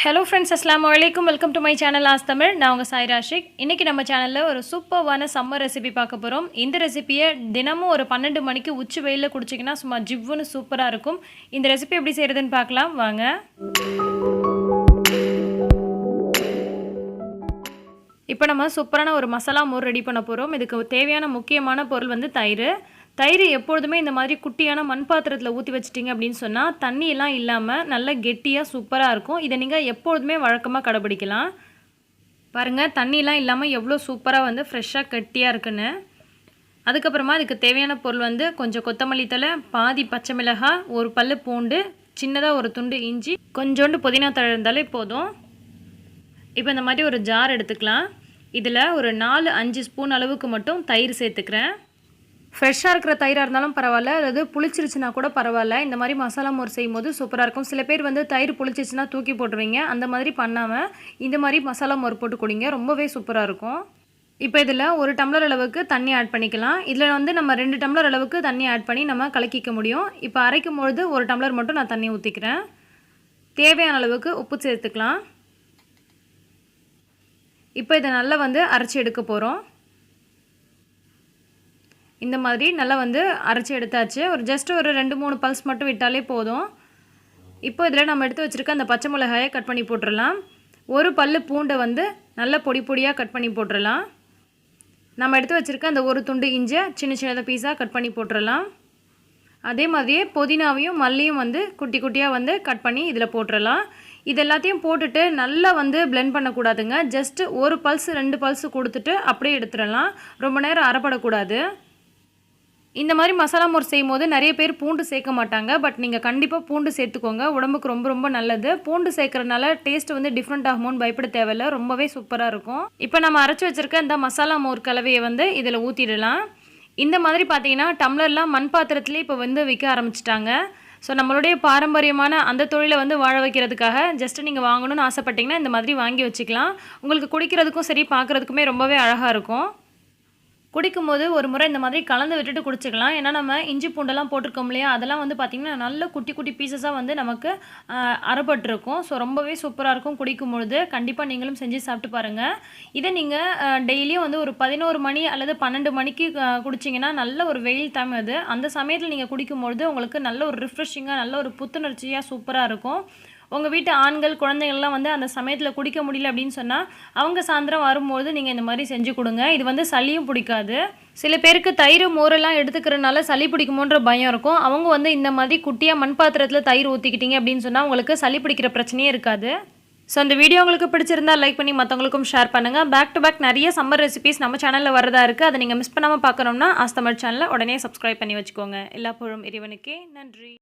Hello friends, assalamu alaikum. Welcome to my channel Ask Tamil. நான் உங்க சாய் ராஷிக். இன்னைக்கு நம்ம சேனல்ல ஒரு சூப்பர்வான சம்மர் ரெசிபி பார்க்க போறோம். இந்த ரெசிபியை தினமும் ஒரு 12 மணிக்கு உச்சி வெயில்ல குடிச்சிங்கன்னா சும்மா ஜிவ்வுன்னு சூப்பரா இருக்கும். இந்த ரெசிபி எப்படி செய்யறதுன்னு பார்க்கலாம் வாங்க. இப்போ நம்ம சூப்பரான ஒரு மசாலா மோர் ரெடி பண்ண போறோம். இதுக்கு தேவையான முக்கியமான பொருள் வந்து தயிர். தயிர் எப்பொழுதுமே இந்த மாதிரி குட்டியான மண் பாத்திரத்தில் ஊற்றி வச்சிட்டிங்க அப்படின்னு சொன்னால் தண்ணியெல்லாம் இல்லாமல் நல்லா கெட்டியாக சூப்பராக இருக்கும். இதை நீங்கள் எப்பொழுதுமே வழக்கமாக கடைபிடிக்கலாம். பாருங்கள், தண்ணியெலாம் இல்லாமல் எவ்வளோ சூப்பராக வந்து ஃப்ரெஷ்ஷாக கெட்டியாக இருக்குன்னு. அதுக்கப்புறமா இதுக்கு தேவையான பொருள் வந்து கொஞ்சம் கொத்தமல்லி தழை, பாதி பச்சை மிளகாய், ஒரு பல்லு பூண்டு, சின்னதாக ஒரு துண்டு இஞ்சி, கொஞ்சோண்டு புதினா தழை இருந்தாலே போதும். இப்போ இந்த மாதிரி ஒரு ஜார் எடுத்துக்கலாம். இதில் ஒரு 4-5 ஸ்பூன் அளவுக்கு மட்டும் தயிர் சேர்த்துக்கிறேன். ஃப்ரெஷ்ஷாக இருக்கிற தயிராக இருந்தாலும் பரவாயில்ல, அதாவது புளிச்சிருச்சுன்னா கூட பரவாயில்ல. இந்த மாதிரி மசாலா மோர் செய்யும் போது சூப்பராக இருக்கும். சில பேர் வந்து தயிர் புளிச்சிருச்சுன்னா தூக்கி போட்டுருவீங்க. அந்த மாதிரி பண்ணாமல் இந்த மாதிரி மசாலா மோர் போட்டு குடிங்க, ரொம்பவே சூப்பராக இருக்கும். இப்போ இதில் 1 டம்ளர் அளவுக்கு தண்ணி ஆட் பண்ணிக்கலாம். இதில் வந்து நம்ம 2 டம்ளர் அளவுக்கு தண்ணி ஆட் பண்ணி நம்ம கலக்கிக்க முடியும். இப்போ அரைக்கும் பொழுது 1 டம்ளர் மட்டும் நான் தண்ணி ஊற்றிக்கிறேன். தேவையான அளவுக்கு உப்பு சேர்த்துக்கலாம். இப்போ இதை நல்லா வந்து அரைச்சி எடுக்க போகிறோம். இந்த மாதிரி நல்லா வந்து அரைச்சி எடுத்தாச்சு. ஜஸ்ட் ஒரு 2-3 பல்ஸ் மட்டும் விட்டாலே போதும். இப்போ இதில் நம்ம எடுத்து வச்சுருக்க அந்த பச்சை மிளகாயை கட் பண்ணி போட்டுடலாம். ஒரு பல்லு பூண்டை வந்து நல்லா பொடி பொடியாக கட் பண்ணி போட்டுடலாம். நம்ம எடுத்து வச்சுருக்க அந்த ஒரு துண்டு இஞ்சி சின்ன சின்னதாக பீஸாக கட் பண்ணி போட்டுடலாம். அதே மாதிரியே புதினாவையும் மல்லியும் வந்து குட்டி குட்டியாக வந்து கட் பண்ணி இதில் போட்டுடலாம். இது எல்லாத்தையும் போட்டுட்டு நல்லா வந்து பிளெண்ட் பண்ணக்கூடாதுங்க. ஜஸ்ட்டு 1 பல்ஸ் 2 பல்ஸ் கொடுத்துட்டு அப்படியே எடுத்துடலாம். ரொம்ப நேரம் அரைப்படக்கூடாது. இந்த மாதிரி மசாலா மோர் செய்யும் போது நிறைய பேர் பூண்டு சேர்க்க மாட்டாங்க. பட் நீங்கள் கண்டிப்பாக பூண்டு சேர்த்துக்கோங்க, உடம்புக்கு ரொம்ப ரொம்ப நல்லது. பூண்டு சேர்க்கறதுனால டேஸ்ட் வந்து டிஃப்ரெண்ட் ஆகுமோன்னு பயப்பட தேவையில்லை, ரொம்பவே சூப்பராக இருக்கும். இப்போ நம்ம அரைச்சி வச்சுருக்க இந்த மசாலா மோர் கலவையை வந்து இதில் ஊற்றிடலாம். இந்த மாதிரி பார்த்தீங்கன்னா டம்ளர்லாம் மண் பாத்திரத்துலேயே இப்போ வந்து விற்க ஆரம்பிச்சிட்டாங்க. ஸோ நம்மளுடைய பாரம்பரியமான அந்த தொழிலை வந்து வாழ வைக்கிறதுக்காக ஜஸ்ட்டு நீங்கள் வாங்கணும்னு ஆசைப்பட்டீங்கன்னா இந்த மாதிரி வாங்கி வச்சுக்கலாம். உங்களுக்கு குடிக்கிறதுக்கும் சரி, பார்க்குறதுக்குமே ரொம்பவே அழகாக இருக்கும். குடிக்கும்போது ஒரு முறை இந்த மாதிரி கலந்து விட்டுட்டு குடிச்சிக்கலாம். ஏன்னா நம்ம இஞ்சி பூண்டெல்லாம் போட்டிருக்கோம் இல்லையா, அதெல்லாம் வந்து பார்த்திங்கன்னா நல்ல குட்டி குட்டி பீசஸாக வந்து நமக்கு அரைப்பட்டிருக்கும். ஸோ ரொம்பவே சூப்பராக இருக்கும் குடிக்கும்பொழுது. கண்டிப்பாக நீங்களும் செஞ்சு சாப்பிட்டு பாருங்கள். இதை நீங்கள் டெய்லியும் வந்து ஒரு 11 மணி அல்லது 12 மணிக்கு குடிச்சிங்கன்னா நல்ல ஒரு வெயில் டைம் அது. அந்த சமயத்தில் நீங்கள் குடிக்கும்பொழுது உங்களுக்கு நல்ல ஒரு ரிஃப்ரெஷிங்காக நல்ல ஒரு புத்துணர்ச்சியாக சூப்பராக இருக்கும். உங்கள் வீட்டு ஆண்கள் குழந்தைகள்லாம் வந்து அந்த சமயத்தில் குடிக்க முடியல அப்படின்னு சொன்னால் அவங்க சாயந்தரம் வரும்போது நீங்கள் இந்த மாதிரி செஞ்சு கொடுங்க. இது வந்து சளியும் பிடிக்காது. சில பேருக்கு தயிர் மோரெல்லாம் எடுத்துக்கிறனால சளி பிடிக்குமோன்ற பயம் இருக்கும். அவங்க வந்து இந்த மாதிரி குட்டியாக மண் பாத்திரத்தில் தயிர் ஊற்றிக்கிட்டீங்க அப்படின்னு சொன்னால் உங்களுக்கு சளி பிடிக்கிற பிரச்சனையே இருக்காது. ஸோ அந்த வீடியோ உங்களுக்கு பிடிச்சிருந்தால் லைக் பண்ணி மற்றவங்களுக்கும் ஷேர் பண்ணுங்கள். பேக் டு பேக் நிறைய சம்மர் ரெசிபிஸ் நம்ம சேனலில் வரதா இருக்குது. அதை நீங்கள் மிஸ் பண்ணாமல் பார்க்கணும்னா ஆஸ்க் தமிழ் சேனலை உடனே சப்ஸ்கிரைப் பண்ணி வச்சுக்கோங்க. எல்லா புகழும் இறைவனுக்கே. நன்றி.